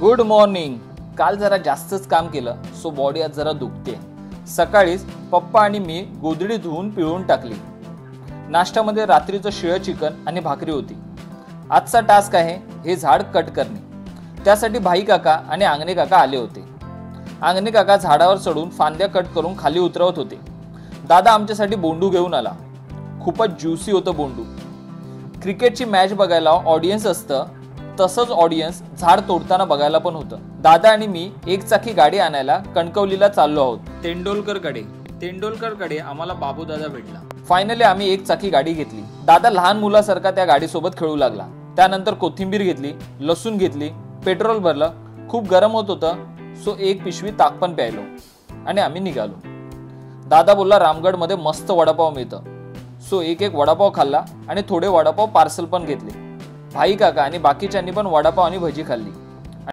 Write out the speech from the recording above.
Good morning. काल जरा जास्तच काम केलं सो बॉडी आज जरा दुखते. सकाळीच पप्पा आणि मी गोधडी धुवून पिळून टाकली. नाश्त्यामध्ये रात्रीचं शिळं चिकन आणि भाकरी होती. आजचा टास्क आहे हे झाड कट करणे. त्यासाठी भाई काका आणि आंगणे काका आले होते. आंगणे काका झाडावर चढून फांद्या कट करून खाली उतरवत होते. दादा आमच्यासाठी बोंडू घेऊन आला. खूपच ज्युसी होतं बोंडू. क्रिकेटची मॅच बघायला ऑडियन्स असतं तसंच ऑडियन्स झाड तोडताना बघायला पण होतं. दादा आणि मी एक चाकी गाडी आणायला कणकवलीला चाललो आहोत. तेंडोलकरकडे आम्हाला बाबू दादा भेटला. फायनली आम्ही एक चाकी गाडी घेतली. दादा लहान मुलासारखा त्या गाडीसोबत खेळू लागला. त्यानंतर कोथिंबीर घेतली, लसूण घेतली, पेट्रोल भरलं. खूप गरम होत होतं सो एक पिशवी ताक पण प्यायलो आणि आम्ही निघालो. दादा बोलला रामगडमध्ये मस्त वडापाव मिळतं सो एक वडापाव खाल्ला आणि थोडे वडापाव पार्सल पण घेतले. भाई काका आणि बाकीच्यांनी पण वडापाव आणि भजी खाल्ली.